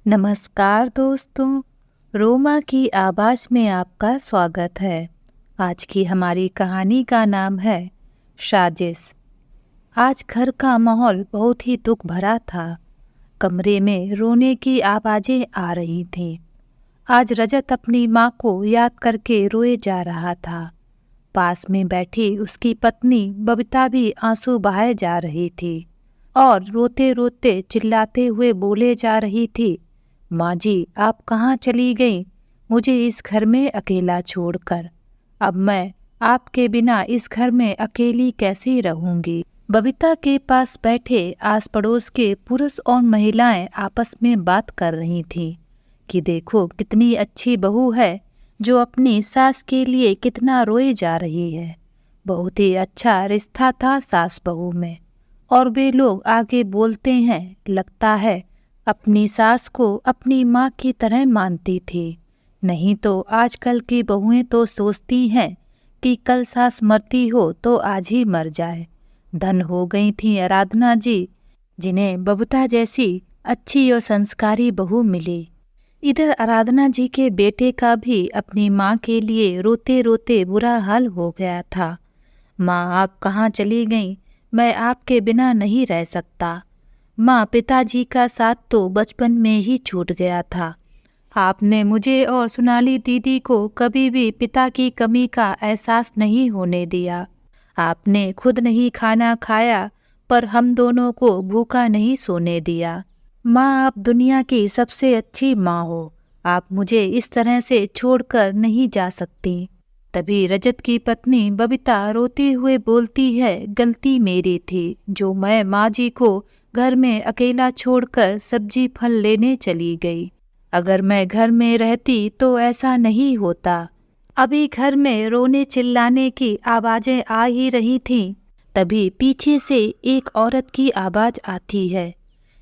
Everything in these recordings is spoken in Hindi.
नमस्कार दोस्तों, रोमा की आवाज़ में आपका स्वागत है। आज की हमारी कहानी का नाम है साजिश। आज घर का माहौल बहुत ही दुख भरा था। कमरे में रोने की आवाज़ें आ रही थीं। आज रजत अपनी माँ को याद करके रोए जा रहा था। पास में बैठी उसकी पत्नी बबीता भी आंसू बहाए जा रही थी और रोते रोते चिल्लाते हुए बोले जा रही थी, माँ जी आप कहाँ चली गईं? मुझे इस घर में अकेला छोड़कर। अब मैं आपके बिना इस घर में अकेली कैसे रहूंगी? बबीता के पास बैठे आस पड़ोस के पुरुष और महिलाएं आपस में बात कर रही थीं कि देखो कितनी अच्छी बहू है जो अपनी सास के लिए कितना रोए जा रही है। बहुत ही अच्छा रिश्ता था सास बहू में। और वे लोग आगे बोलते हैं, लगता है अपनी सास को अपनी माँ की तरह मानती थी। नहीं तो आजकल की बहुएं तो सोचती हैं कि कल सास मरती हो तो आज ही मर जाए। धन हो गई थी आराधना जी, जिन्हें बबीता जैसी अच्छी और संस्कारी बहू मिली। इधर आराधना जी के बेटे का भी अपनी माँ के लिए रोते रोते बुरा हाल हो गया था। माँ आप कहाँ चली गईं? मैं आपके बिना नहीं रह सकता। माँ पिताजी का साथ तो बचपन में ही छूट गया था। आपने मुझे और सोनाली दीदी को कभी भी पिता की कमी का एहसास नहीं होने दिया। आपने खुद नहीं खाना खाया पर हम दोनों को भूखा नहीं सोने दिया। माँ आप दुनिया की सबसे अच्छी माँ हो। आप मुझे इस तरह से छोड़कर नहीं जा सकती। तभी रजत की पत्नी बबीता रोते हुए बोलती है, गलती मेरी थी जो मैं माँ जी को घर में अकेला छोड़कर सब्जी फल लेने चली गई। अगर मैं घर में रहती तो ऐसा नहीं होता। अभी घर में रोने चिल्लाने की आवाज़ें आ ही रही थीं, तभी पीछे से एक औरत की आवाज़ आती है।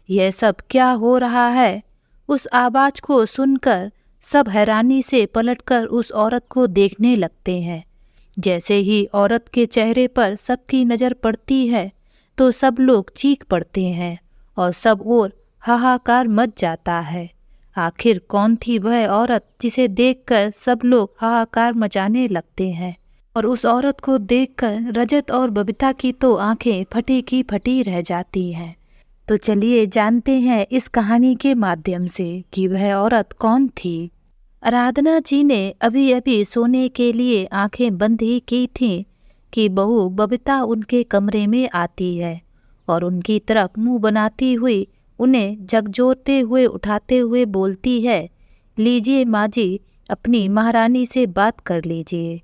यह सब क्या हो रहा है? उस आवाज़ को सुनकर सब हैरानी से पलटकर उस औरत को देखने लगते हैं। जैसे ही औरत के चेहरे पर सबकी नज़र पड़ती है तो सब लोग चीख पड़ते हैं और सब ओर हाहाकार मच जाता है। आखिर कौन थी वह औरत जिसे देखकर सब लोग हाहाकार मचाने लगते हैं? और उस औरत को देखकर रजत और बबीता की तो आंखें फटी की फटी रह जाती हैं। तो चलिए जानते हैं इस कहानी के माध्यम से कि वह औरत कौन थी। आराधना जी ने अभी अभी सोने के लिए आंखें बंद ही की थीं कि बहू बबीता उनके कमरे में आती है और उनकी तरफ मुंह बनाती हुई उन्हें झकझोरते हुए उठाते हुए बोलती है, लीजिए माँ जी अपनी महारानी से बात कर लीजिए।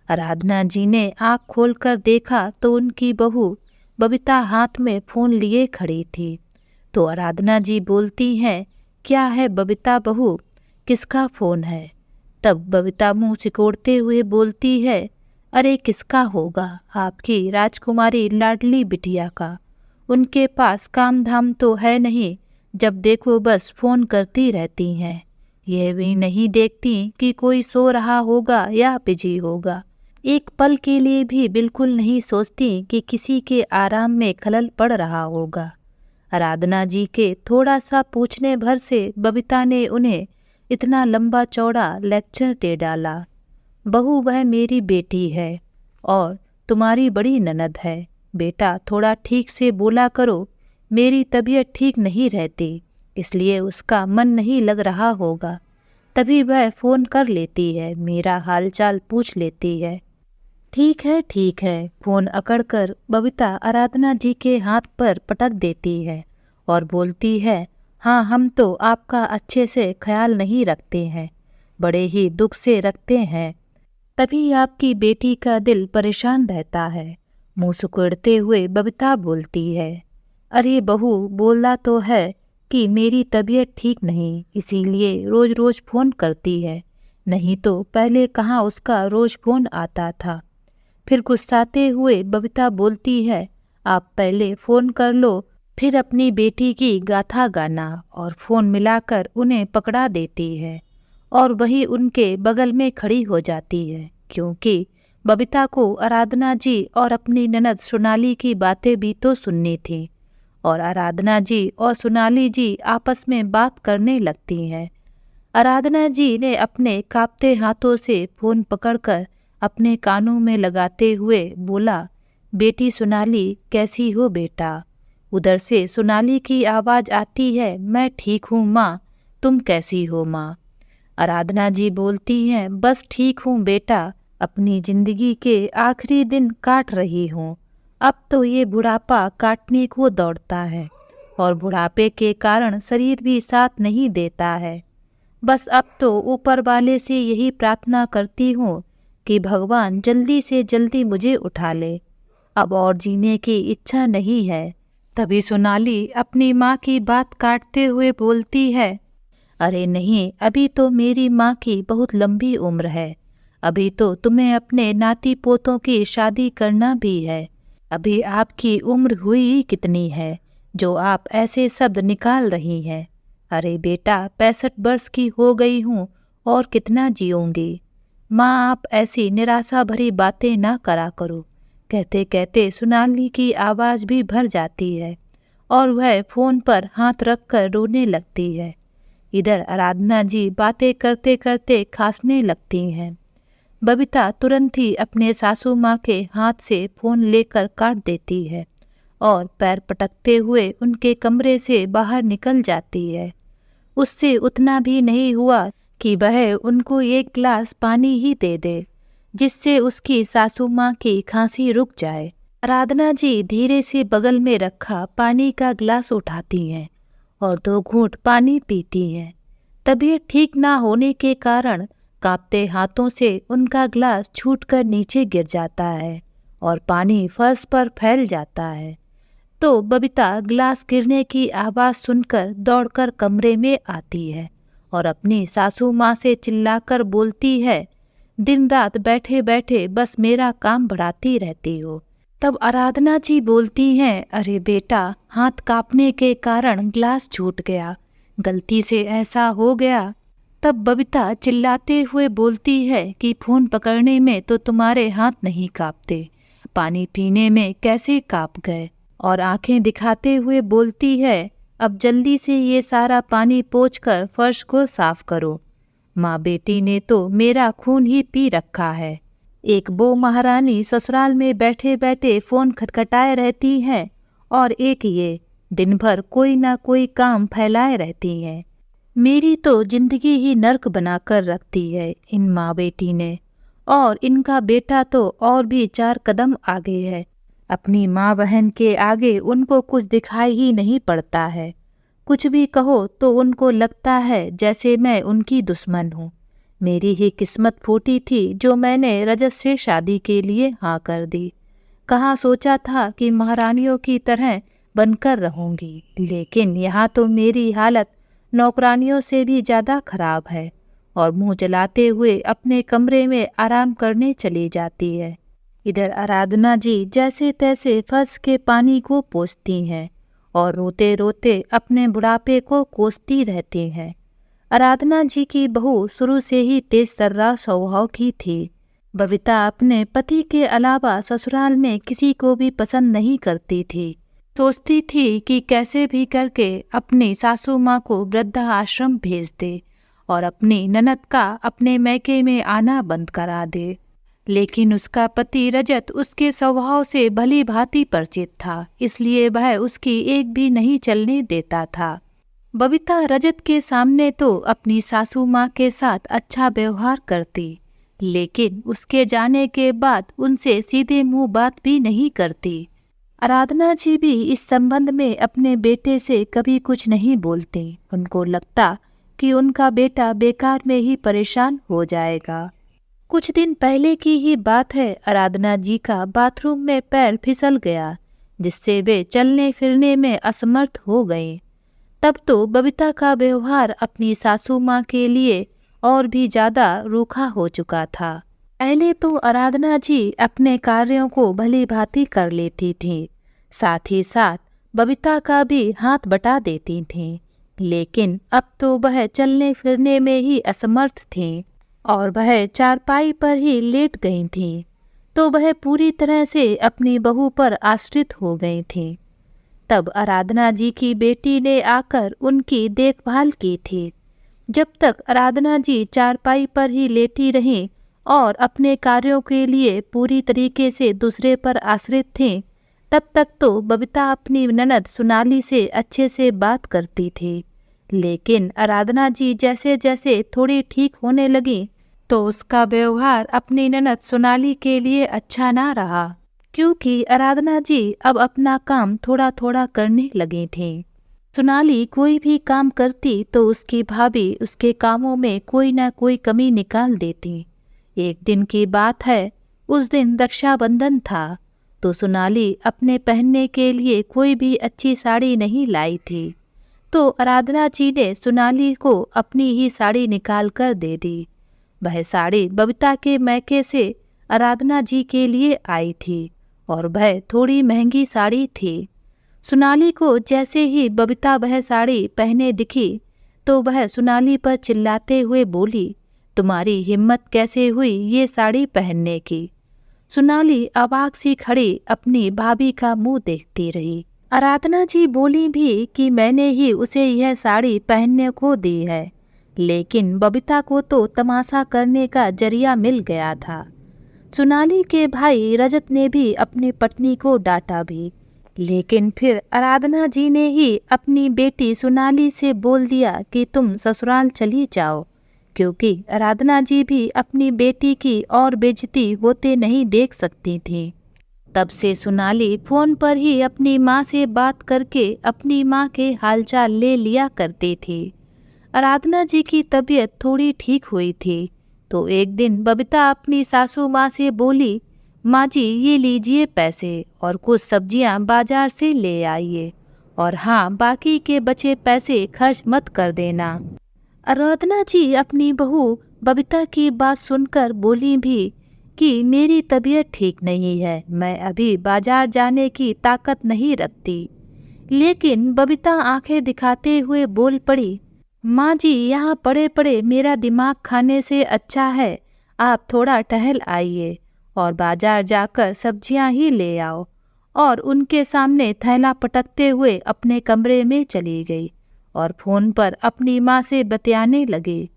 आराधना जी ने आँख खोलकर देखा तो उनकी बहू बबीता हाथ में फ़ोन लिए खड़ी थी। तो आराधना जी बोलती हैं, क्या है बबीता बहू, किसका फ़ोन है? तब बबीता मुंह सिकोड़ते हुए बोलती है, अरे किसका होगा, आपकी राजकुमारी लाडली बिटिया का। उनके पास काम धाम तो है नहीं, जब देखो बस फ़ोन करती रहती हैं। यह भी नहीं देखती कि कोई सो रहा होगा या बिजी होगा। एक पल के लिए भी बिल्कुल नहीं सोचती कि किसी के आराम में खलल पड़ रहा होगा। आराधना जी के थोड़ा सा पूछने भर से बबीता ने उन्हें इतना लंबा चौड़ा लेक्चर दे डाला। बहू वह मेरी बेटी है और तुम्हारी बड़ी ननद है। बेटा थोड़ा ठीक से बोला करो, मेरी तबीयत ठीक नहीं रहती इसलिए उसका मन नहीं लग रहा होगा। तभी वह फ़ोन कर लेती है, मेरा हालचाल पूछ लेती है। ठीक है, फ़ोन अकड़कर बबीता आराधना जी के हाथ पर पटक देती है और बोलती है, हाँ हम तो आपका अच्छे से ख्याल नहीं रखते हैं, बड़े ही दुख से रखते हैं। तभी आपकी बेटी का दिल परेशान रहता है। मुंह सिकुड़ते हुए बबीता बोलती है, अरे बहू बोला तो है कि मेरी तबीयत ठीक नहीं इसीलिए रोज़ रोज़ फ़ोन करती है, नहीं तो पहले कहाँ उसका रोज़ फ़ोन आता था। फिर गुस्साते हुए बबीता बोलती है, आप पहले फ़ोन कर लो फिर अपनी बेटी की गाथा गाना, और फ़ोन मिलाकर उन्हें पकड़ा देती है और वही उनके बगल में खड़ी हो जाती है, क्योंकि बबीता को आराधना जी और अपनी ननद सोनाली की बातें भी तो सुननी थी और आराधना जी और सोनाली जी आपस में बात करने लगती हैं। आराधना जी ने अपने कांपते हाथों से फ़ोन पकड़कर अपने कानों में लगाते हुए बोला, बेटी सोनाली, कैसी हो बेटा? उधर से सोनाली की आवाज़ आती है, मैं ठीक हूँ माँ, तुम कैसी हो माँ? आराधना जी बोलती हैं, बस ठीक हूँ बेटा, अपनी ज़िंदगी के आखिरी दिन काट रही हूँ। अब तो ये बुढ़ापा काटने को दौड़ता है और बुढ़ापे के कारण शरीर भी साथ नहीं देता है। बस अब तो ऊपर वाले से यही प्रार्थना करती हूँ कि भगवान जल्दी से जल्दी मुझे उठा ले। अब और जीने की इच्छा नहीं है। तभी सोनाली अपनी माँ की बात काटते हुए बोलती है, अरे नहीं, अभी तो मेरी माँ की बहुत लंबी उम्र है। अभी तो तुम्हें अपने नाती पोतों की शादी करना भी है। अभी आपकी उम्र हुई ही कितनी है जो आप ऐसे शब्द निकाल रही हैं? अरे बेटा, 65 वर्ष की हो गई हूँ और कितना जीऊँगी। माँ, आप ऐसी निराशा भरी बातें ना करा करो। कहते कहते सोनाली की आवाज़ भी भर जाती है और वह फ़ोन पर हाथ रखकर रोने लगती है। इधर आराधना जी बातें करते करते खांसने लगती हैं। बबीता तुरंत ही अपने सासू माँ के हाथ से फ़ोन लेकर काट देती है और पैर पटकते हुए उनके कमरे से बाहर निकल जाती है। उससे उतना भी नहीं हुआ कि वह उनको एक गिलास पानी ही दे दे, जिससे उसकी सासू माँ की खांसी रुक जाए। आराधना जी धीरे से बगल में रखा पानी का गिलास उठाती हैं और 2 घूंट पानी पीती हैं। तबीयत ठीक ना होने के कारण कांपते हाथों से उनका गिलास छूटकर नीचे गिर जाता है और पानी फर्श पर फैल जाता है। तो बबीता गिलास गिरने की आवाज़ सुनकर दौड़कर कमरे में आती है और अपनी सासू माँ से चिल्लाकर बोलती है, दिन रात बैठे बैठे बस मेरा काम बढ़ाती रहती हो। तब आराधना जी बोलती हैं, अरे बेटा, हाथ कांपने के कारण गिलास छूट गया, गलती से ऐसा हो गया। तब बबीता चिल्लाते हुए बोलती है कि फ़ोन पकड़ने में तो तुम्हारे हाथ नहीं कांपते, पानी पीने में कैसे कांप गए? और आंखें दिखाते हुए बोलती है, अब जल्दी से ये सारा पानी पोंछकर फर्श को साफ करो। माँ बेटी ने तो मेरा खून ही पी रखा है। एक बो महारानी ससुराल में बैठे बैठे फ़ोन खटखटाए रहती हैं और एक ये दिन भर कोई ना कोई काम फैलाए रहती हैं। मेरी तो जिंदगी ही नर्क बनाकर रखती है इन माँ बेटी ने। और इनका बेटा तो और भी 4 कदम आगे है। अपनी माँ बहन के आगे उनको कुछ दिखाई ही नहीं पड़ता है। कुछ भी कहो तो उनको लगता है जैसे मैं उनकी दुश्मन हूँ। मेरी ही किस्मत फूटी थी जो मैंने रजत से शादी के लिए हाँ कर दी। कहाँ सोचा था कि महारानियों की तरह बनकर रहूँगी, लेकिन यहाँ तो मेरी हालत नौकरानियों से भी ज़्यादा खराब है। और मुंह जलाते हुए अपने कमरे में आराम करने चली जाती है। इधर आराधना जी जैसे तैसे फर्श के पानी को पोंछती हैं और रोते रोते अपने बुढ़ापे को कोसती रहती हैं। आराधना जी की बहू शुरू से ही तेज तर्रा स्वभाव की थी। बबीता अपने पति के अलावा ससुराल में किसी को भी पसंद नहीं करती थी। सोचती थी कि कैसे भी करके अपनी सासू माँ को वृद्धाश्रम भेज दे और अपनी ननद का अपने मैके में आना बंद करा दे। लेकिन उसका पति रजत उसके स्वभाव से भली भांति परिचित था, इसलिए वह उसकी एक भी नहीं चलने देता था। बबीता रजत के सामने तो अपनी सासू माँ के साथ अच्छा व्यवहार करती, लेकिन उसके जाने के बाद उनसे सीधे मुंह बात भी नहीं करती। आराधना जी भी इस संबंध में अपने बेटे से कभी कुछ नहीं बोलती। उनको लगता कि उनका बेटा बेकार में ही परेशान हो जाएगा। कुछ दिन पहले की ही बात है, आराधना जी का बाथरूम में पैर फिसल गया, जिससे वे चलने फिरने में असमर्थ हो गए। तब तो बबीता का व्यवहार अपनी सासू माँ के लिए और भी ज़्यादा रूखा हो चुका था। पहले तो आराधना जी अपने कार्यों को भली भांति कर लेती थी, साथ ही साथ बबीता का भी हाथ बटा देती थीं। लेकिन अब तो वह चलने फिरने में ही असमर्थ थीं और वह चारपाई पर ही लेट गई थीं, तो वह पूरी तरह से अपनी बहू पर आश्रित हो गई थीं। तब आराधना जी की बेटी ने आकर उनकी देखभाल की थी। जब तक आराधना जी चारपाई पर ही लेटी रहीं और अपने कार्यों के लिए पूरी तरीके से दूसरे पर आश्रित थीं, तब तक तो बबीता अपनी ननद सोनाली से अच्छे से बात करती थी। लेकिन आराधना जी जैसे जैसे थोड़ी ठीक होने लगी तो उसका व्यवहार अपनी ननद सोनाली के लिए अच्छा ना रहा, क्योंकि आराधना जी अब अपना काम थोड़ा थोड़ा करने लगी थीं। सोनाली कोई भी काम करती तो उसकी भाभी उसके कामों में कोई ना कोई कमी निकाल देती। एक दिन की बात है, उस दिन रक्षाबंधन था, तो सोनाली अपने पहनने के लिए कोई भी अच्छी साड़ी नहीं लाई थी। तो आराधना जी ने सोनाली को अपनी ही साड़ी निकाल कर दे दी। वह साड़ी बबीता के मैके से आराधना जी के लिए आई थी और वह थोड़ी महंगी साड़ी थी। सोनाली को जैसे ही बबीता वह साड़ी पहने दिखी तो वह सोनाली पर चिल्लाते हुए बोली, तुम्हारी हिम्मत कैसे हुई ये साड़ी पहनने की। सोनाली अवाक सी खड़ी अपनी भाभी का मुंह देखती रही। आराधना जी बोली भी कि मैंने ही उसे यह साड़ी पहनने को दी है, लेकिन बबीता को तो तमाशा करने का जरिया मिल गया था। सोनाली के भाई रजत ने भी अपनी पत्नी को डांटा भी, लेकिन फिर आराधना जी ने ही अपनी बेटी सोनाली से बोल दिया कि तुम ससुराल चली जाओ, क्योंकि आराधना जी भी अपनी बेटी की और बेइज्जती होते नहीं देख सकती थी। तब से सोनाली फोन पर ही अपनी माँ से बात करके अपनी माँ के हालचाल ले लिया करती थी। आराधना जी की तबीयत थोड़ी ठीक हुई थी तो एक दिन बबीता अपनी सासू माँ से बोली, माँ जी ये लीजिए पैसे और कुछ सब्जियाँ बाजार से ले आइए, और हाँ बाकी के बचे पैसे खर्च मत कर देना। आराधना जी अपनी बहू बबीता की बात सुनकर बोली भी कि मेरी तबीयत ठीक नहीं है, मैं अभी बाजार जाने की ताकत नहीं रखती। लेकिन बबीता आंखें दिखाते हुए बोल पड़ी, माँ जी यहाँ पड़े पड़े मेरा दिमाग खाने से अच्छा है आप थोड़ा टहल आइए और बाजार जाकर सब्जियाँ ही ले आओ। और उनके सामने थैला पटकते हुए अपने कमरे में चली गई और फोन पर अपनी माँ से बतियाने लगी।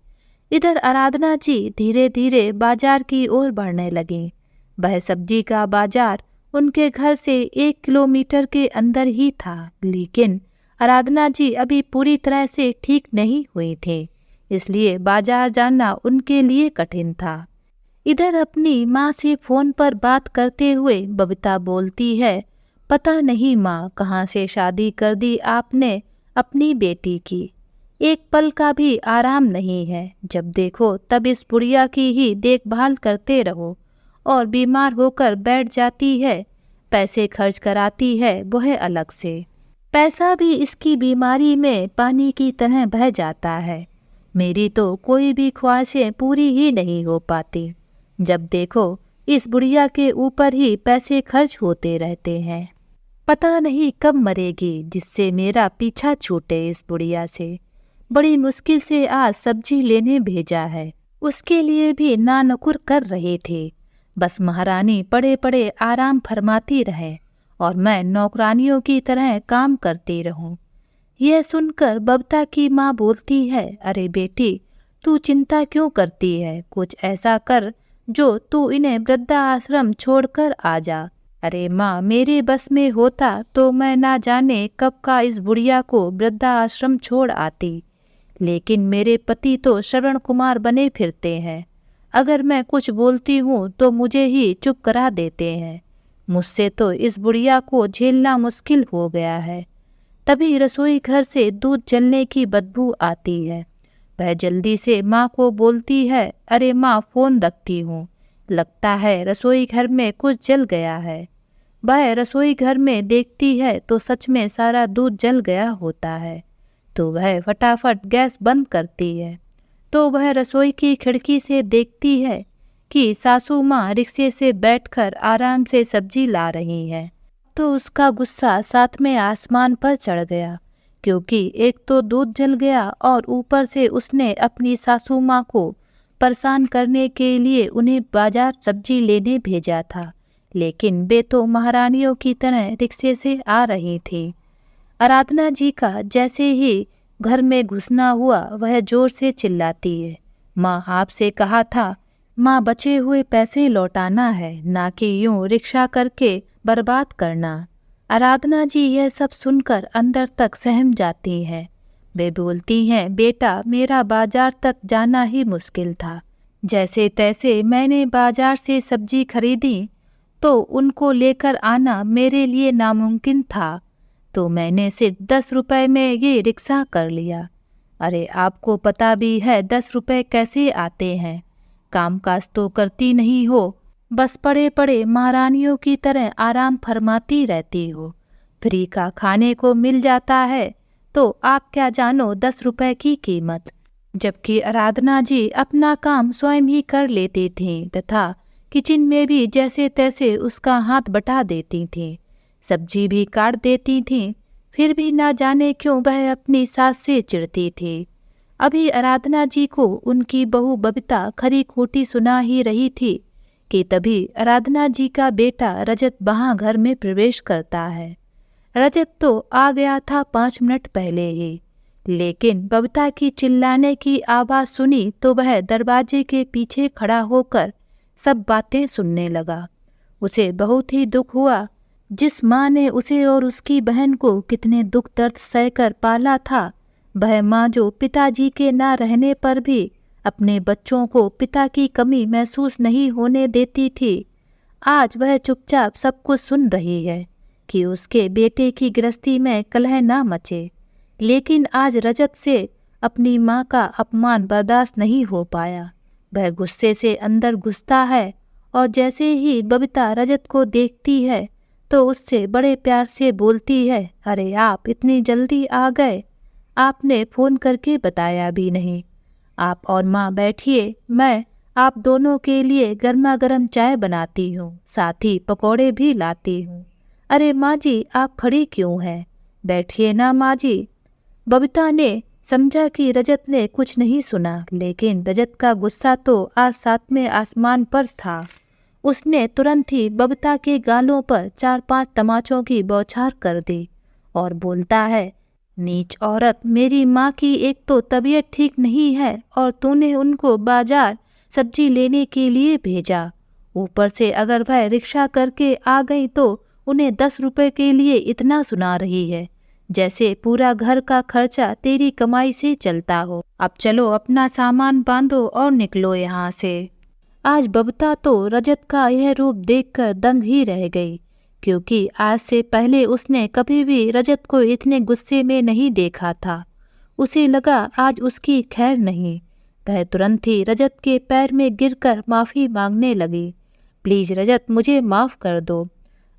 इधर आराधना जी धीरे धीरे बाजार की ओर बढ़ने लगी। वह सब्जी का बाजार उनके घर से 1 किलोमीटर के अंदर ही था, लेकिन आराधना जी अभी पूरी तरह से ठीक नहीं हुई थी, इसलिए बाजार जाना उनके लिए कठिन था। इधर अपनी माँ से फोन पर बात करते हुए बबीता बोलती है, पता नहीं माँ कहाँ से शादी कर दी आपने अपनी बेटी की, एक पल का भी आराम नहीं है, जब देखो तब इस बुढ़िया की ही देखभाल करते रहो और बीमार होकर बैठ जाती है, पैसे खर्च कराती है वह अलग से, पैसा भी इसकी बीमारी में पानी की तरह बह जाता है। मेरी तो कोई भी ख्वाहिशें पूरी ही नहीं हो पाती, जब देखो इस बुढ़िया के ऊपर ही पैसे खर्च होते रहते हैं। पता नहीं कब मरेगी जिससे मेरा पीछा छूटे इस बुढ़िया से। बड़ी मुश्किल से आज सब्जी लेने भेजा है, उसके लिए भी नानुकुर कर रहे थे। बस महारानी पड़े पड़े आराम फरमाती रहे और मैं नौकरानियों की तरह काम करती रहूं। यह सुनकर बबीता की माँ बोलती है, अरे बेटी तू चिंता क्यों करती है, कुछ ऐसा कर जो तू इन्हें वृद्धाश्रम छोड़कर आ जा। अरे माँ मेरे बस में होता तो मैं ना जाने कब का इस बुढ़िया को वृद्धाश्रम छोड़ आती, लेकिन मेरे पति तो श्रवण कुमार बने फिरते हैं, अगर मैं कुछ बोलती हूँ तो मुझे ही चुप करा देते हैं। मुझसे तो इस बुढ़िया को झेलना मुश्किल हो गया है। तभी रसोई घर से दूध जलने की बदबू आती है। वह जल्दी से माँ को बोलती है, अरे माँ फ़ोन रखती हूँ, लगता है रसोई घर में कुछ जल गया है। वह रसोई घर में देखती है तो सच में सारा दूध जल गया होता है, तो वह फटाफट गैस बंद करती है। तो वह रसोई की खिड़की से देखती है कि सासू माँ रिक्शे से बैठकर आराम से सब्जी ला रही हैं। तो उसका गुस्सा साथ में आसमान पर चढ़ गया, क्योंकि एक तो दूध जल गया और ऊपर से उसने अपनी सासू माँ को परेशान करने के लिए उन्हें बाजार सब्जी लेने भेजा था, लेकिन वे तो महारानियों की तरह रिक्शे से आ रही थी। आराधना जी का जैसे ही घर में घुसना हुआ वह जोर से चिल्लाती है, माँ आपसे कहा था, माँ बचे हुए पैसे लौटाना है, ना कि यूं रिक्शा करके बर्बाद करना। आराधना जी यह सब सुनकर अंदर तक सहम जाती हैं। वे बोलती हैं, बेटा मेरा बाजार तक जाना ही मुश्किल था। जैसे तैसे मैंने बाजार से सब्जी खरीदी तो उनको लेकर आना मेरे लिए नामुमकिन था, तो मैंने सिर्फ 10 रुपए में ये रिक्शा कर लिया। अरे आपको पता भी है 10 रुपए कैसे आते हैं। काम काज तो करती नहीं हो, बस पड़े पड़े महारानियों की तरह आराम फरमाती रहती हो। फ्री का खाने को मिल जाता है तो आप क्या जानो 10 रुपए की कीमत। जबकि आराधना जी अपना काम स्वयं ही कर लेती थीं तथा किचन में भी जैसे तैसे उसका हाथ बटा देती थीं, सब्जी भी काट देती थीं, फिर भी ना जाने क्यों वह अपनी सास से चिढ़ती थी। अभी आराधना जी को उनकी बहू बबीता खरी खोटी सुना ही रही थी कि तभी आराधना जी का बेटा रजत वहाँ घर में प्रवेश करता है। रजत तो आ गया था 5 मिनट पहले ही, लेकिन बबीता की चिल्लाने की आवाज़ सुनी तो वह दरवाजे के पीछे खड़ा होकर सब बातें सुनने लगा। उसे बहुत ही दुख हुआ। जिस माँ ने उसे और उसकी बहन को कितने दुख दर्द सहकर पाला था, वह माँ जो पिताजी के ना रहने पर भी अपने बच्चों को पिता की कमी महसूस नहीं होने देती थी, आज वह चुपचाप सब कुछ सुन रही है कि उसके बेटे की गृहस्थी में कलह ना मचे। लेकिन आज रजत से अपनी माँ का अपमान बर्दाश्त नहीं हो पाया। वह गुस्से से अंदर घुसता है और जैसे ही बबीता रजत को देखती है तो उससे बड़े प्यार से बोलती है, अरे आप इतनी जल्दी आ गए, आपने फ़ोन करके बताया भी नहीं। आप और माँ बैठिए, मैं आप दोनों के लिए गर्मा गर्म चाय बनाती हूँ, साथ ही पकौड़े भी लाती हूँ। अरे माँ जी आप खड़ी क्यों हैं, बैठिए ना माँ जी। बबीता ने समझा कि रजत ने कुछ नहीं सुना, लेकिन रजत का गुस्सा तो आज 7वें आसमान पर था। उसने तुरंत ही बबीता के गालों पर 4-5 तमाचों की बौछार कर दी और बोलता है, नीच औरत, मेरी माँ की एक तो तबीयत ठीक नहीं है और तूने उनको बाजार सब्जी लेने के लिए भेजा। ऊपर से अगर वह रिक्शा करके आ गई तो उन्हें 10 रुपए के लिए इतना सुना रही है जैसे पूरा घर का खर्चा तेरी कमाई से चलता हो। अब चलो अपना सामान बांधो और निकलो यहाँ से। आज बबीता तो रजत का यह रूप देखकर दंग ही रह गई, क्योंकि आज से पहले उसने कभी भी रजत को इतने गुस्से में नहीं देखा था। उसे लगा आज उसकी खैर नहीं। वह तुरंत ही रजत के पैर में गिरकर माफ़ी मांगने लगी। प्लीज़ रजत, मुझे माफ़ कर दो।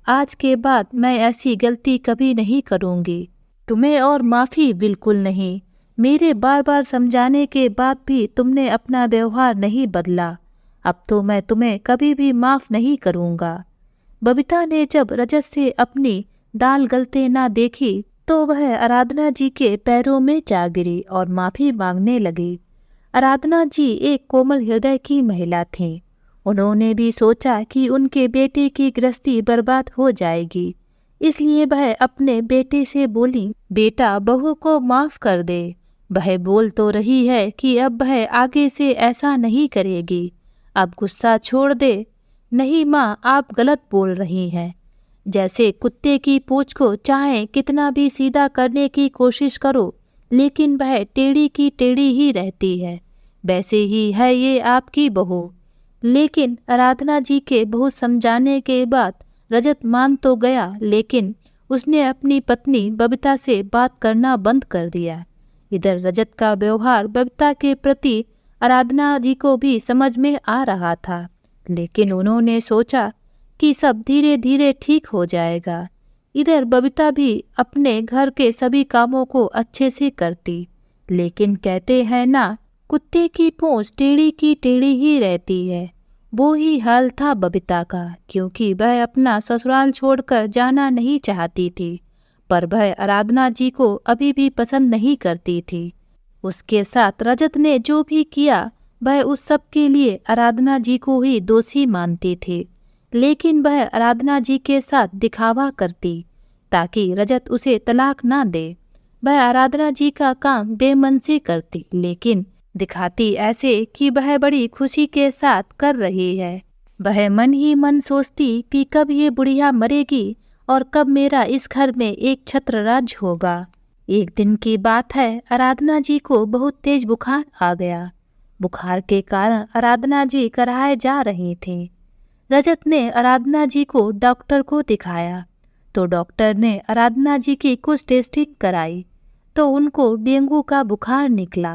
आज के बाद मैं ऐसी गलती कभी नहीं करूँगी। तुम्हें और माफ़ी बिल्कुल नहीं। मेरे बार बार समझाने के बाद भी तुमने अपना व्यवहार नहीं बदला। अब तो मैं तुम्हें कभी भी माफ़ नहीं करूँगा। बबीता ने जब रजत से अपनी दाल गलते ना देखी तो वह आराधना जी के पैरों में जा गिरी और माफ़ी मांगने लगी। आराधना जी एक कोमल हृदय की महिला थीं। उन्होंने भी सोचा कि उनके बेटे की गृहस्थी बर्बाद हो जाएगी, इसलिए वह अपने बेटे से बोली, बेटा बहू को माफ़ कर दे। वह बोल तो रही है कि अब वह आगे से ऐसा नहीं करेगी, अब गुस्सा छोड़ दे। नहीं माँ, आप गलत बोल रही हैं। जैसे कुत्ते की पूंछ को चाहे कितना भी सीधा करने की कोशिश करो, लेकिन वह टेढ़ी की टेढ़ी ही रहती है, वैसे ही है ये आपकी बहू। लेकिन आराधना जी के बहुत समझाने के बाद रजत मान तो गया, लेकिन उसने अपनी पत्नी बबीता से बात करना बंद कर दिया। इधर रजत का व्यवहार बबीता के प्रति आराधना जी को भी समझ में आ रहा था, लेकिन उन्होंने सोचा कि सब धीरे धीरे ठीक हो जाएगा। इधर बबीता भी अपने घर के सभी कामों को अच्छे से करती, लेकिन कहते हैं ना, कुत्ते की पूंछ टेढ़ी की टेढ़ी ही रहती है। वो ही हाल था बबीता का, क्योंकि वह अपना ससुराल छोड़कर जाना नहीं चाहती थी, पर वह आराधना जी को अभी भी पसंद नहीं करती थी। उसके साथ रजत ने जो भी किया वह उस सब के लिए आराधना जी को ही दोषी मानती थी, लेकिन वह आराधना जी के साथ दिखावा करती ताकि रजत उसे तलाक ना दे। वह आराधना जी का काम बेमन से करती, लेकिन दिखाती ऐसे कि वह बड़ी खुशी के साथ कर रही है। वह मन ही मन सोचती कि कब ये बुढ़िया मरेगी और कब मेरा इस घर में एक छत्र राज्य होगा। एक दिन की बात है, आराधना जी को बहुत तेज बुखार आ गया। बुखार के कारण आराधना जी कराए जा रही थी। रजत ने आराधना जी को डॉक्टर को दिखाया तो डॉक्टर ने आराधना जी की कुछ टेस्टिंग कराई तो उनको डेंगू का बुखार निकला।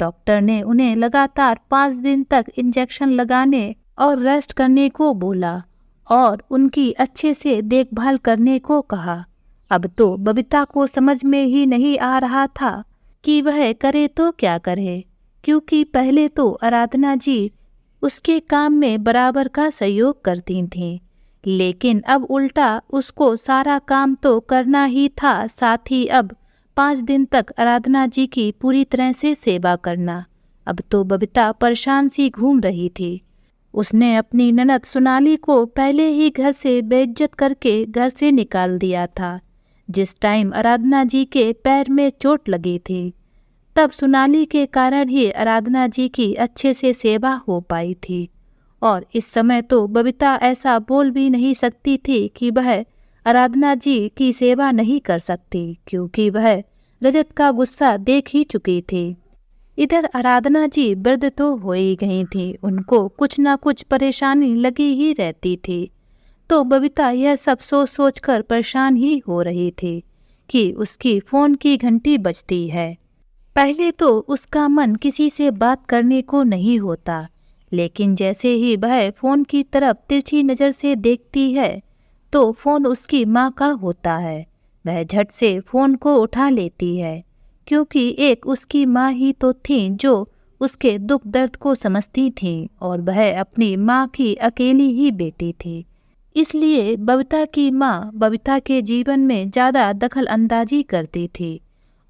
डॉक्टर ने उन्हें लगातार 5 दिन तक इंजेक्शन लगाने और रेस्ट करने को बोला और उनकी अच्छे से देखभाल करने को कहा। अब तो बबीता को समझ में ही नहीं आ रहा था कि वह करे तो क्या करे, क्योंकि पहले तो आराधना जी उसके काम में बराबर का सहयोग करती थीं, लेकिन अब उल्टा उसको सारा काम तो करना ही था, साथ ही अब 5 दिन तक आराधना जी की पूरी तरह से सेवा करना। अब तो बबीता परेशान सी घूम रही थी। उसने अपनी ननद सोनाली को पहले ही घर से बेइज्जत करके घर से निकाल दिया था। जिस टाइम आराधना जी के पैर में चोट लगी थी, तब सोनाली के कारण ही आराधना जी की अच्छे से सेवा हो पाई थी। और इस समय तो बबीता ऐसा बोल भी नहीं सकती थी कि वह आराधना जी की सेवा नहीं कर सकती, क्योंकि वह रजत का गुस्सा देख ही चुकी थी। इधर आराधना जी वृद्ध तो हो ही गई थी, उनको कुछ ना कुछ परेशानी लगी ही रहती थी। तो बबीता यह सब सोच सोच कर परेशान ही हो रही थी कि उसकी फ़ोन की घंटी बजती है। पहले तो उसका मन किसी से बात करने को नहीं होता, लेकिन जैसे ही वह फ़ोन की तरफ तिरछी नज़र से देखती है तो फ़ोन उसकी माँ का होता है। वह झट से फ़ोन को उठा लेती है, क्योंकि एक उसकी माँ ही तो थी जो उसके दुख दर्द को समझती थी और वह अपनी माँ की अकेली ही बेटी थी। इसलिए बबीता की माँ बबीता के जीवन में ज़्यादा दखल अंदाजी करती थी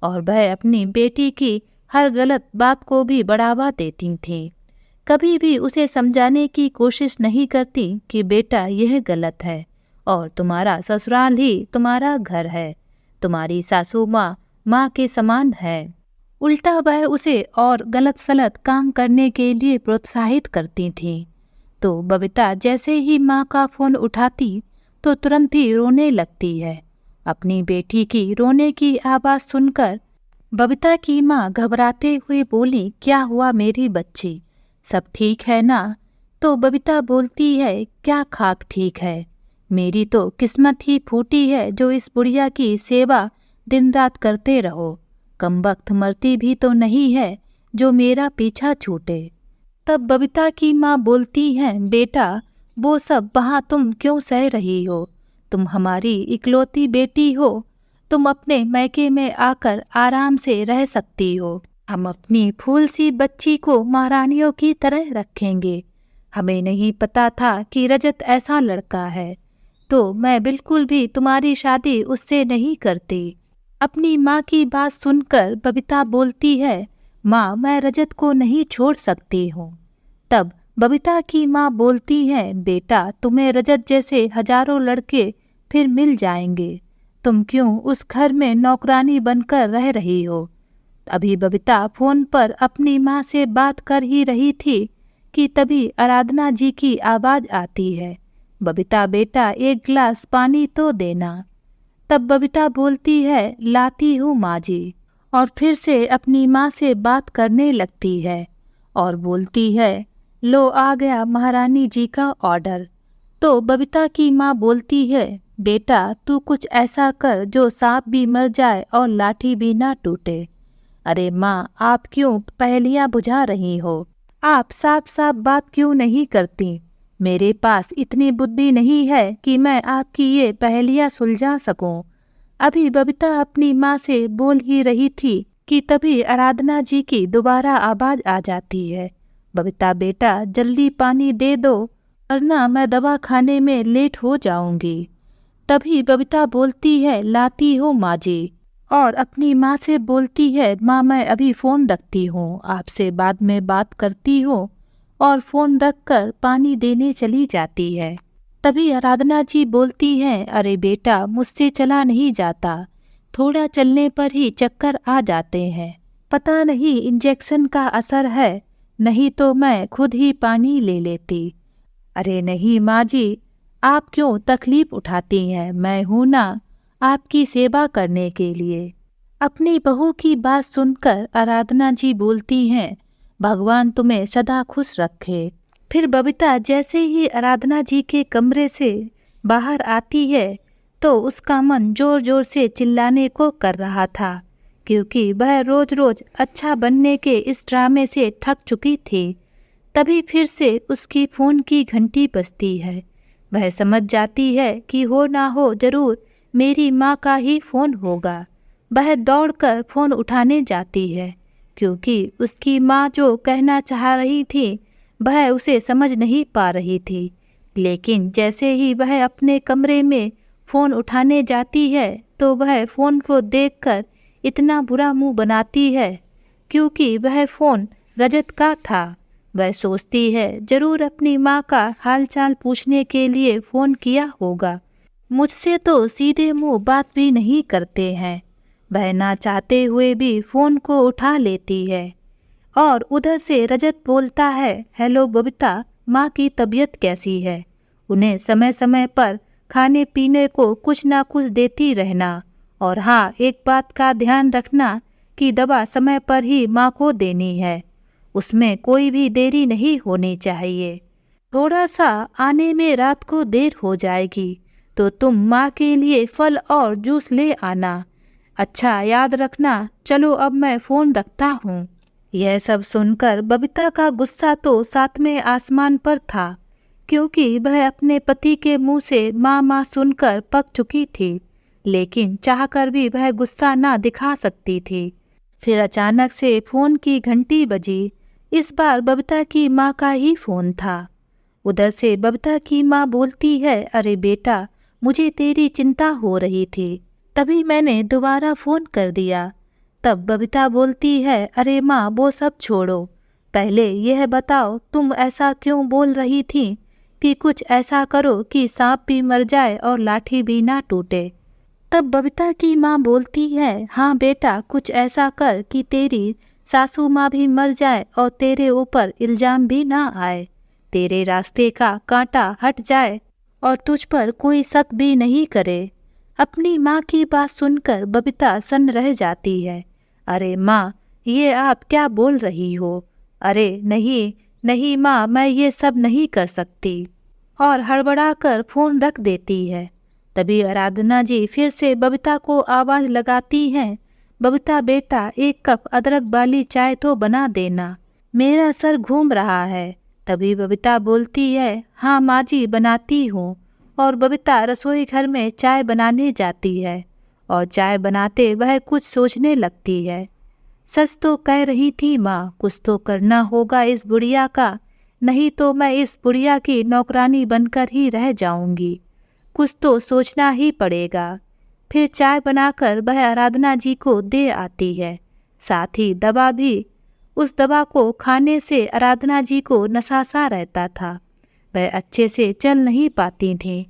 और वह अपनी बेटी की हर गलत बात को भी बढ़ावा देती थी। कभी भी उसे समझाने की कोशिश नहीं करती कि बेटा यह गलत है और तुम्हारा ससुराल ही तुम्हारा घर है, तुम्हारी सासू माँ माँ के समान है। उल्टा वह उसे और गलत सलत काम करने के लिए प्रोत्साहित करती थी। तो बबीता जैसे ही माँ का फ़ोन उठाती तो तुरंत ही रोने लगती है। अपनी बेटी की रोने की आवाज़ सुनकर बबीता की माँ घबराते हुए बोली, क्या हुआ मेरी बच्ची, सब ठीक है ना? तो बबीता बोलती है, क्या खाक ठीक है, मेरी तो किस्मत ही फूटी है जो इस बुढ़िया की सेवा दिन रात करते रहो। कमबख्त मरती भी तो नहीं है जो मेरा पीछा छूटे। तब बबीता की माँ बोलती है, बेटा वो सब वहाँ तुम क्यों सह रही हो, तुम हमारी इकलौती बेटी हो, तुम अपने मैके में आकर आराम से रह सकती हो। हम अपनी फूल सी बच्ची को महारानियों की तरह रखेंगे। हमें नहीं पता था कि रजत ऐसा लड़का है, तो मैं बिल्कुल भी तुम्हारी शादी उससे नहीं करती। अपनी माँ की बात सुनकर बबीता बोलती है, माँ मैं रजत को नहीं छोड़ सकती हूँ। तब बबीता की माँ बोलती है, बेटा तुम्हें रजत जैसे हजारों लड़के फिर मिल जाएंगे, तुम क्यों उस घर में नौकरानी बनकर रह रही हो। अभी बबीता फ़ोन पर अपनी माँ से बात कर ही रही थी कि तभी आराधना जी की आवाज़ आती है, बबीता बेटा एक गिलास पानी तो देना। तब बबीता बोलती है, लाती हूँ माँ जी, और फिर से अपनी माँ से बात करने लगती है और बोलती है, लो आ गया महारानी जी का ऑर्डर। तो बबीता की माँ बोलती है, बेटा तू कुछ ऐसा कर जो सांप भी मर जाए और लाठी भी ना टूटे। अरे माँ आप क्यों पहेलियाँ बुझा रही हो, आप साफ साफ बात क्यों नहीं करती। मेरे पास इतनी बुद्धि नहीं है कि मैं आपकी ये पहेलियाँ सुलझा सकूं। अभी बबीता अपनी माँ से बोल ही रही थी कि तभी आराधना जी की दोबारा आवाज़ आ जाती है, बबीता बेटा जल्दी पानी दे दो वरना मैं दवा खाने में लेट हो जाऊंगी। तभी बबीता बोलती है, लाती हूँ माँ जी, और अपनी माँ से बोलती है, माँ मैं अभी फ़ोन रखती हूँ, आपसे बाद में बात करती हूँ, और फ़ोन रखकर पानी देने चली जाती है। तभी आराधना जी बोलती हैं, अरे बेटा मुझसे चला नहीं जाता, थोड़ा चलने पर ही चक्कर आ जाते हैं, पता नहीं इंजेक्शन का असर है, नहीं तो मैं खुद ही पानी ले लेती। अरे नहीं माँ जी, आप क्यों तकलीफ उठाती हैं, मैं हूं ना आपकी सेवा करने के लिए। अपनी बहू की बात सुनकर आराधना जी बोलती हैं, भगवान तुम्हें सदा खुश रखे। फिर बबीता जैसे ही आराधना जी के कमरे से बाहर आती है तो उसका मन जोर जोर से चिल्लाने को कर रहा था, क्योंकि वह रोज रोज अच्छा बनने के इस ड्रामे से थक चुकी थी। तभी फिर से उसकी फ़ोन की घंटी बजती है। वह समझ जाती है कि हो ना हो जरूर मेरी माँ का ही फ़ोन होगा। वह दौड़कर फ़ोन उठाने जाती है, क्योंकि उसकी माँ जो कहना चाह रही थी वह उसे समझ नहीं पा रही थी। लेकिन जैसे ही वह अपने कमरे में फ़ोन उठाने जाती है तो वह फ़ोन को देखकर इतना बुरा मुंह बनाती है, क्योंकि वह फ़ोन रजत का था। वह सोचती है जरूर अपनी माँ का हालचाल पूछने के लिए फ़ोन किया होगा, मुझसे तो सीधे मुंह बात भी नहीं करते हैं। वह ना चाहते हुए भी फ़ोन को उठा लेती है और उधर से रजत बोलता है, हेलो बबीता, माँ की तबीयत कैसी है? उन्हें समय समय पर खाने पीने को कुछ ना कुछ देती रहना, और हाँ एक बात का ध्यान रखना कि दवा समय पर ही माँ को देनी है, उसमें कोई भी देरी नहीं होनी चाहिए। थोड़ा सा आने में रात को देर हो जाएगी तो तुम माँ के लिए फल और जूस ले आना। अच्छा याद रखना, चलो अब मैं फ़ोन रखता हूँ। यह सब सुनकर बबीता का गुस्सा तो सातवें आसमान पर था, क्योंकि वह अपने पति के मुंह से माँ माँ सुनकर पक चुकी थी, लेकिन चाहकर भी वह गुस्सा ना दिखा सकती थी। फिर अचानक से फ़ोन की घंटी बजी। इस बार बबीता की माँ का ही फ़ोन था। उधर से बबीता की माँ बोलती है, अरे बेटा मुझे तेरी चिंता हो रही थी, तभी मैंने दोबारा फ़ोन कर दिया। तब बबीता बोलती है, अरे माँ वो सब छोड़ो, पहले यह बताओ तुम ऐसा क्यों बोल रही थी कि कुछ ऐसा करो कि सांप भी मर जाए और लाठी भी ना टूटे। तब बबीता की माँ बोलती है, हाँ बेटा कुछ ऐसा कर कि तेरी सासू माँ भी मर जाए और तेरे ऊपर इल्ज़ाम भी ना आए, तेरे रास्ते का कांटा हट जाए और तुझ पर कोई शक भी नहीं करे। अपनी माँ की बात सुनकर बबीता सन्न रह जाती है। अरे माँ, ये आप क्या बोल रही हो? अरे नहीं नहीं माँ, मैं ये सब नहीं कर सकती, और हड़बड़ाकर फ़ोन रख देती है। तभी आराधना जी फिर से बबीता को आवाज़ लगाती हैं, बबीता बेटा एक कप अदरक वाली चाय तो बना देना, मेरा सर घूम रहा है। तभी बबीता बोलती है, हाँ माँ जी बनाती हूँ, और बबीता रसोई घर में चाय बनाने जाती है, और चाय बनाते वह कुछ सोचने लगती है। सच तो कह रही थी माँ, कुछ तो करना होगा इस बुढ़िया का, नहीं तो मैं इस बुढ़िया की नौकरानी बनकर ही रह जाऊंगी, कुछ तो सोचना ही पड़ेगा। फिर चाय बनाकर वह आराधना जी को दे आती है, साथ ही दवा भी। उस दवा को खाने से आराधना जी को नशा सा रहता था, वह अच्छे से चल नहीं पाती थीं,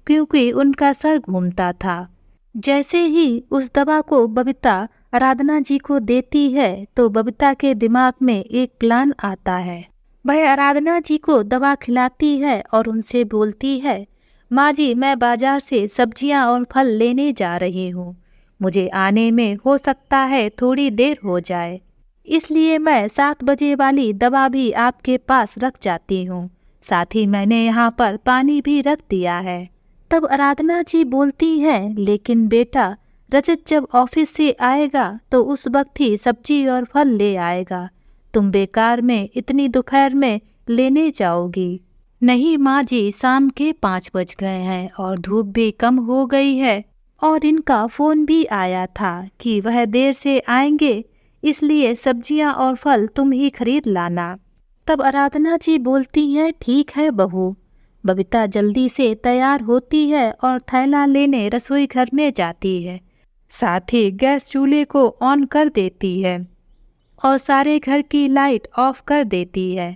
क्योंकि उनका सर घूमता था। जैसे ही उस दवा को बबीता आराधना जी को देती है तो बबीता के दिमाग में एक प्लान आता है। वह आराधना जी को दवा खिलाती है और उनसे बोलती है, माँ जी मैं बाजार से सब्जियाँ और फल लेने जा रही हूँ, मुझे आने में हो सकता है थोड़ी देर हो जाए, इसलिए मैं 7 बजे वाली दवा भी आपके पास रख जाती हूँ, साथ ही मैंने यहाँ पर पानी भी रख दिया है। तब आराधना जी बोलती हैं, लेकिन बेटा रजत जब ऑफिस से आएगा तो उस वक्त ही सब्जी और फल ले आएगा, तुम बेकार में इतनी दोपहर में लेने जाओगी। नहीं माँ जी, शाम के 5 बज गए हैं और धूप भी कम हो गई है, और इनका फ़ोन भी आया था कि वह देर से आएंगे, इसलिए सब्जियाँ और फल तुम ही खरीद लाना। तब आराधना जी बोलती हैं, ठीक है बहू। बबीता जल्दी से तैयार होती है और थैला लेने रसोई घर में जाती है, साथ ही गैस चूल्हे को ऑन कर देती है और सारे घर की लाइट ऑफ कर देती है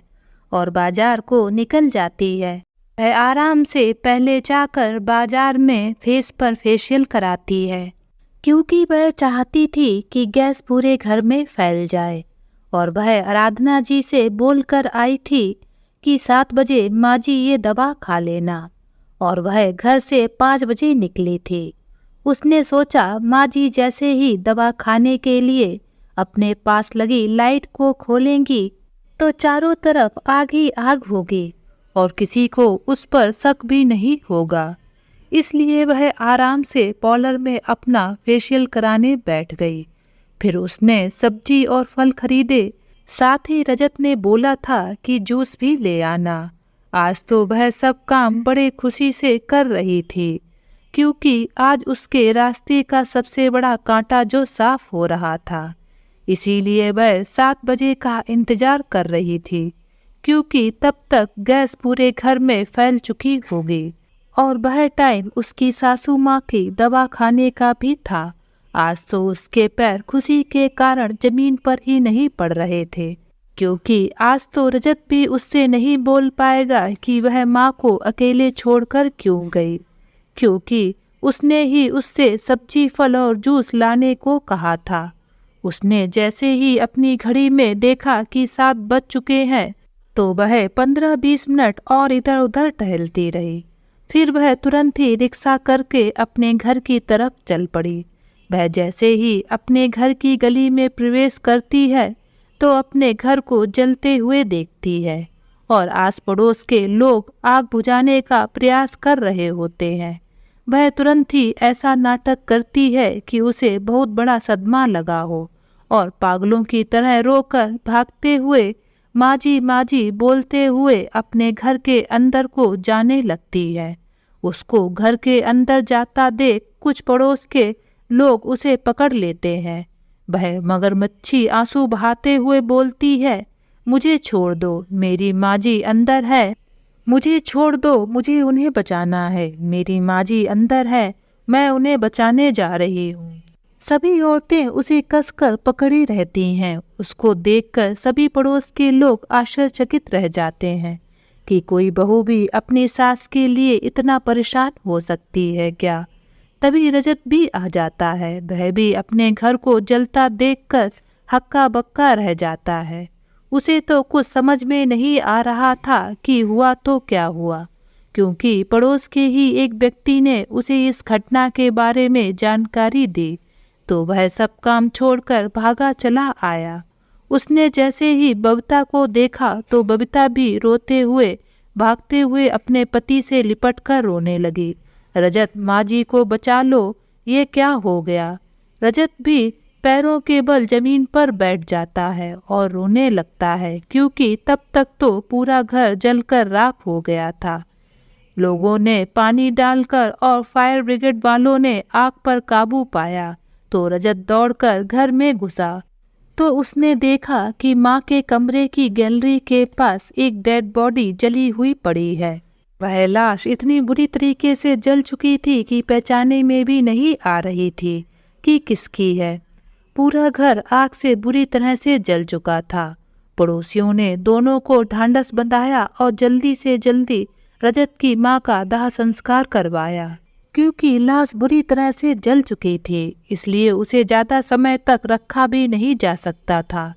और बाजार को निकल जाती है। वह आराम से पहले जाकर बाजार में फेस पर फेशियल कराती है, क्योंकि वह चाहती थी कि गैस पूरे घर में फैल जाए। और वह आराधना जी से बोलकर आई थी कि 7 बजे माँ जी ये दवा खा लेना, और वह घर से 5 बजे निकली थी। उसने सोचा माँ जी जैसे ही दवा खाने के लिए अपने पास लगी लाइट को खोलेंगी तो चारों तरफ आग ही आग होगी और किसी को उस पर शक भी नहीं होगा। इसलिए वह आराम से पार्लर में अपना फेशियल कराने बैठ गई। फिर उसने सब्जी और फल खरीदे। साथ ही रजत ने बोला था कि जूस भी ले आना। आज तो वह सब काम बड़े खुशी से कर रही थी, क्योंकि आज उसके रास्ते का सबसे बड़ा कांटा जो साफ हो रहा था। इसीलिए वह 7 बजे का इंतजार कर रही थी, क्योंकि तब तक गैस पूरे घर में फैल चुकी होगी। और वह टाइम उसकी सासू माँ की दवा खाने का भी था। आज तो उसके पैर खुशी के कारण जमीन पर ही नहीं पड़ रहे थे, क्योंकि आज तो रजत भी उससे नहीं बोल पाएगा कि वह माँ को अकेले छोड़कर क्यों गई, क्योंकि उसने ही उससे सब्जी फल और जूस लाने को कहा था। उसने जैसे ही अपनी घड़ी में देखा कि 7 बज चुके हैं तो वह 15-20 मिनट और इधर उधर टहलती रही। फिर वह तुरंत ही रिक्शा करके अपने घर की तरफ चल पड़ी। वह जैसे ही अपने घर की गली में प्रवेश करती है तो अपने घर को जलते हुए देखती है और आस पड़ोस के लोग आग बुझाने का प्रयास कर रहे होते हैं। वह तुरंत ही ऐसा नाटक करती है कि उसे बहुत बड़ा सदमा लगा हो और पागलों की तरह रोकर भागते हुए माँ जी बोलते हुए अपने घर के अंदर को जाने लगती है। उसको घर के अंदर जाता देख कुछ पड़ोस के लोग उसे पकड़ लेते हैं। वह मगरमच्छी आंसू बहाते हुए बोलती है, मुझे छोड़ दो, मेरी माँ जी अंदर है, मुझे छोड़ दो, मुझे उन्हें बचाना है, मेरी माँ जी अंदर है, मैं उन्हें बचाने जा रही हूँ। सभी औरतें उसे कसकर पकड़ी रहती हैं। उसको देखकर सभी पड़ोस के लोग आश्चर्यचकित रह जाते हैं कि कोई बहू भी अपनी सास के लिए इतना परेशान हो सकती है क्या। तभी रजत भी आ जाता है। वह भी अपने घर को जलता देखकर हक्का बक्का रह जाता है। उसे तो कुछ समझ में नहीं आ रहा था कि हुआ तो क्या हुआ, क्योंकि पड़ोस के ही एक व्यक्ति ने उसे इस घटना के बारे में जानकारी दी तो वह सब काम छोड़कर भागा चला आया। उसने जैसे ही बबीता को देखा तो बबीता भी रोते हुए भागते हुए अपने पति से लिपटकर रोने लगी। रजत, माँ जी को बचा लो, ये क्या हो गया। रजत भी पैरों के बल जमीन पर बैठ जाता है और रोने लगता है, क्योंकि तब तक तो पूरा घर जलकर राख हो गया था। लोगों ने पानी डालकर और फायर ब्रिगेड वालों ने आग पर काबू पाया तो रजत दौड़कर घर में घुसा तो उसने देखा कि माँ के कमरे की गैलरी के पास एक डेड बॉडी जली हुई पड़ी है। वह लाश इतनी बुरी तरीके से जल चुकी थी कि पहचाने में भी नहीं आ रही थी कि किसकी है। पूरा घर आग से बुरी तरह से जल चुका था। पड़ोसियों ने दोनों को ढांढस बंधाया और जल्दी से जल्दी रजत की माँ का दाह संस्कार करवाया, क्योंकि लाश बुरी तरह से जल चुकी थी, इसलिए उसे ज़्यादा समय तक रखा भी नहीं जा सकता था।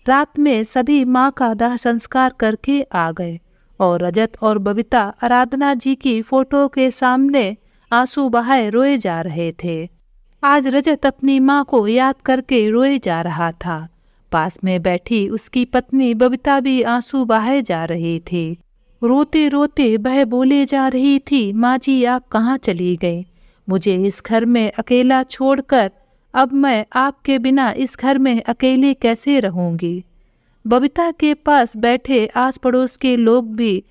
रात में सभी माँ का दाह संस्कार करके आ गए और रजत और बबीता आराधना जी की फोटो के सामने आंसू बहाए रोए जा रहे थे। आज रजत अपनी माँ को याद करके रोए जा रहा था। पास में बैठी उसकी पत्नी बबीता भी आंसू बहाए जा रही थी। रोते रोते वह बोले जा रही थी, माँ जी आप कहाँ चली गई, मुझे इस घर में अकेला छोड़कर अब मैं आपके बिना इस घर में अकेले कैसे रहूंगी। बबीता के पास बैठे आस पड़ोस के लोग भी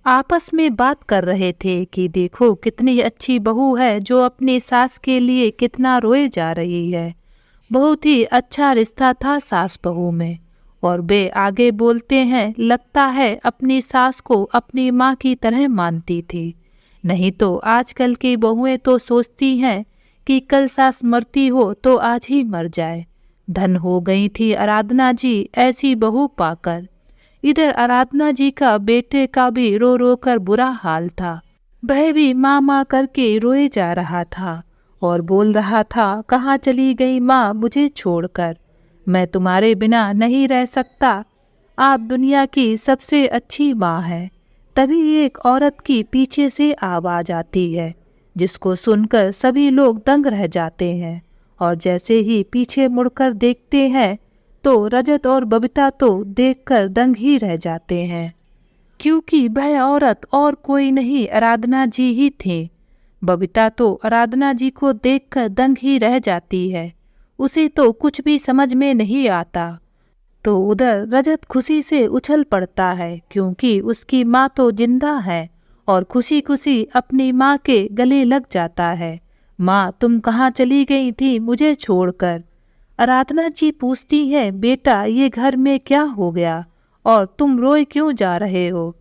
आपस में बात कर रहे थे कि देखो कितनी अच्छी बहू है जो अपनी सास के लिए कितना रोए जा रही है। बहुत ही अच्छा रिश्ता था सास बहू में। और वे आगे बोलते हैं, लगता है अपनी सास को अपनी माँ की तरह मानती थी, नहीं तो आजकल की बहुएं तो सोचती हैं कि कल सास मरती हो तो आज ही मर जाए। धन हो गई थी आराधना जी ऐसी बहू पाकर। इधर आराधना जी का बेटे का भी रो रो कर बुरा हाल था। वह भी माँ माँ करके रोए जा रहा था और बोल रहा था, कहाँ चली गई माँ मुझे छोड़कर, मैं तुम्हारे बिना नहीं रह सकता, आप दुनिया की सबसे अच्छी माँ है। तभी एक औरत की पीछे से आवाज आती है जिसको सुनकर सभी लोग दंग रह जाते हैं और जैसे ही पीछे मुड़कर देखते हैं तो रजत और बबीता तो देखकर दंग ही रह जाते हैं, क्योंकि वह औरत और कोई नहीं आराधना जी ही थी। बबीता तो आराधना जी को देखकर दंग ही रह जाती है, उसे तो कुछ भी समझ में नहीं आता। तो उधर रजत खुशी से उछल पड़ता है क्योंकि उसकी माँ तो जिंदा है और खुशी खुशी अपनी माँ के गले लग जाता है। माँ तुम कहाँ चली गई थी मुझे छोड़कर? आराधना जी पूछती है, बेटा ये घर में क्या हो गया और तुम रोए क्यों जा रहे हो?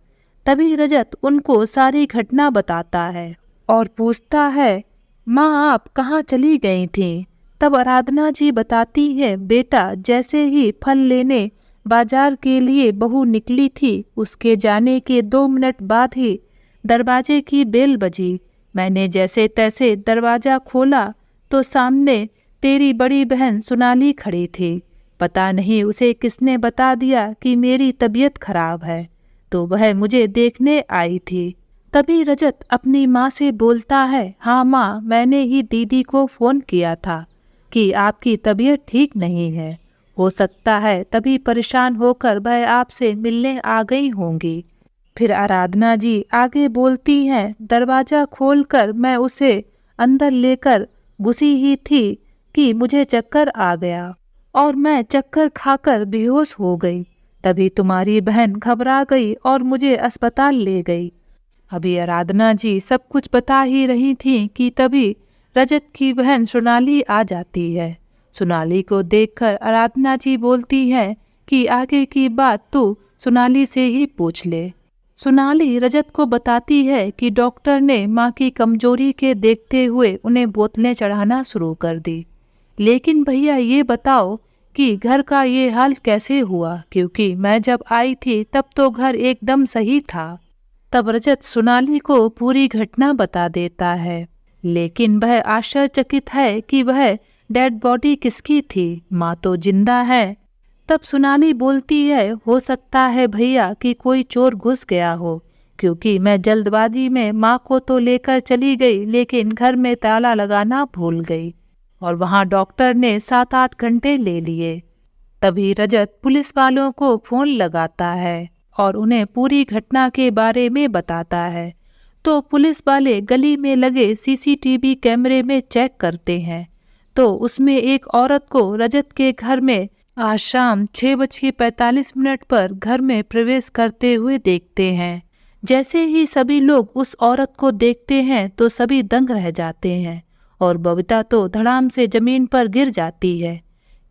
तभी रजत उनको सारी घटना बताता है और पूछता है, माँ आप कहाँ चली गई थी? तब आराधना जी बताती है, बेटा जैसे ही फल लेने बाजार के लिए बहू निकली थी उसके जाने के 2 मिनट बाद ही दरवाजे की बेल बजी। मैंने जैसे तैसे दरवाजा खोला तो सामने तेरी बड़ी बहन सोनाली खड़ी थी। पता नहीं उसे किसने बता दिया कि मेरी तबीयत खराब है, तो वह मुझे देखने आई थी। तभी रजत अपनी माँ से बोलता है, हाँ माँ मैंने ही दीदी को फ़ोन किया था कि आपकी तबीयत ठीक नहीं है, हो सकता है तभी परेशान होकर वह आपसे मिलने आ गई होंगी। फिर आराधना जी आगे बोलती हैं, दरवाज़ा खोलकर मैं उसे अंदर लेकर घुसी ही थी कि मुझे चक्कर आ गया और मैं चक्कर खाकर बेहोश हो गई। तभी तुम्हारी बहन घबरा गई और मुझे अस्पताल ले गई। अभी आराधना जी सब कुछ बता ही रही थी कि तभी रजत की बहन सोनाली आ जाती है। सोनाली को देखकर आराधना जी बोलती है कि आगे की बात तू सोनाली से ही पूछ ले। सोनाली रजत को बताती है कि डॉक्टर ने माँ की कमजोरी के देखते हुए उन्हें बोतलें चढ़ाना शुरू कर दी। लेकिन भैया ये बताओ कि घर का ये हाल कैसे हुआ, क्योंकि मैं जब आई थी तब तो घर एकदम सही था। तब रजत सोनाली को पूरी घटना बता देता है, लेकिन वह आश्चर्यचकित है कि वह डेड बॉडी किसकी थी, माँ तो जिंदा है। तब सोनाली बोलती है, हो सकता है भैया कि कोई चोर घुस गया हो, क्योंकि मैं जल्दबाजी में माँ को तो लेकर चली गई लेकिन घर में ताला लगाना भूल गई और वहाँ डॉक्टर ने 7-8 घंटे ले लिए। तभी रजत पुलिस वालों को फोन लगाता है और उन्हें पूरी घटना के बारे में बताता है। तो पुलिस वाले गली में लगे सीसीटीवी कैमरे में चेक करते हैं तो उसमें एक औरत को रजत के घर में आज शाम 6:45 पर घर में प्रवेश करते हुए देखते हैं। जैसे ही सभी लोग उस औरत को देखते हैं तो सभी दंग रह जाते हैं और बबीता तो धड़ाम से जमीन पर गिर जाती है,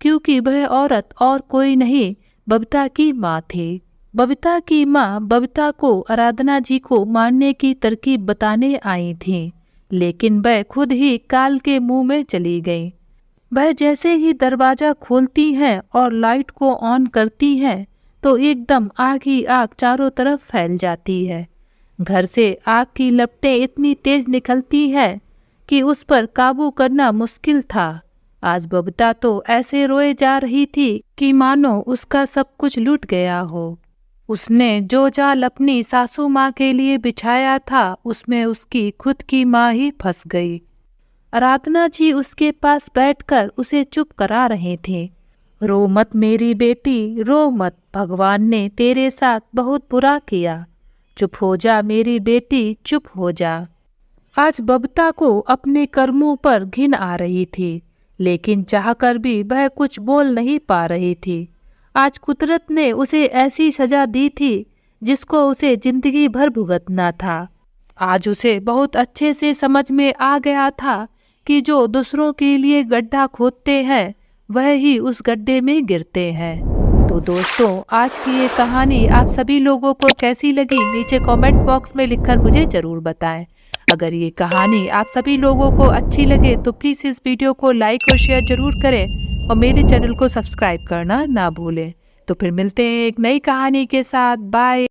क्योंकि वह औरत और कोई नहीं बबीता की माँ थी। बबीता की माँ बबीता को आराधना जी को मारने की तरकीब बताने आई थी, लेकिन वह खुद ही काल के मुंह में चली गई। वह जैसे ही दरवाजा खोलती हैं और लाइट को ऑन करती हैं तो एकदम आग ही आग चारों तरफ फैल जाती है। घर से आग की लपटें इतनी तेज निकलती है कि उस पर काबू करना मुश्किल था। आज बबीता तो ऐसे रोए जा रही थी कि मानो उसका सब कुछ लूट गया हो। उसने जो जाल अपनी सासू माँ के लिए बिछाया था उसमें उसकी खुद की माँ ही फंस गई। आराधना जी उसके पास बैठकर उसे चुप करा रहे थे। रो मत मेरी बेटी, रो मत, भगवान ने तेरे साथ बहुत बुरा किया, चुप हो जा मेरी बेटी, चुप हो जा। आज बबीता को अपने कर्मों पर घिन आ रही थी, लेकिन चाहकर भी वह कुछ बोल नहीं पा रही थी। आज कुदरत ने उसे ऐसी सजा दी थी जिसको उसे जिंदगी भर भुगतना था। आज उसे बहुत अच्छे से समझ में आ गया था कि जो दूसरों के लिए गड्ढा खोदते हैं वह ही उस गड्ढे में गिरते हैं। तो दोस्तों, आज की ये कहानी आप सभी लोगों को कैसी लगी नीचे कमेंट बॉक्स में लिखकर मुझे ज़रूर बताएं। अगर ये कहानी आप सभी लोगों को अच्छी लगे तो प्लीज़ इस वीडियो को लाइक और शेयर ज़रूर करें और मेरे चैनल को सब्सक्राइब करना ना भूलें। तो फिर मिलते हैं एक नई कहानी के साथ। बाय।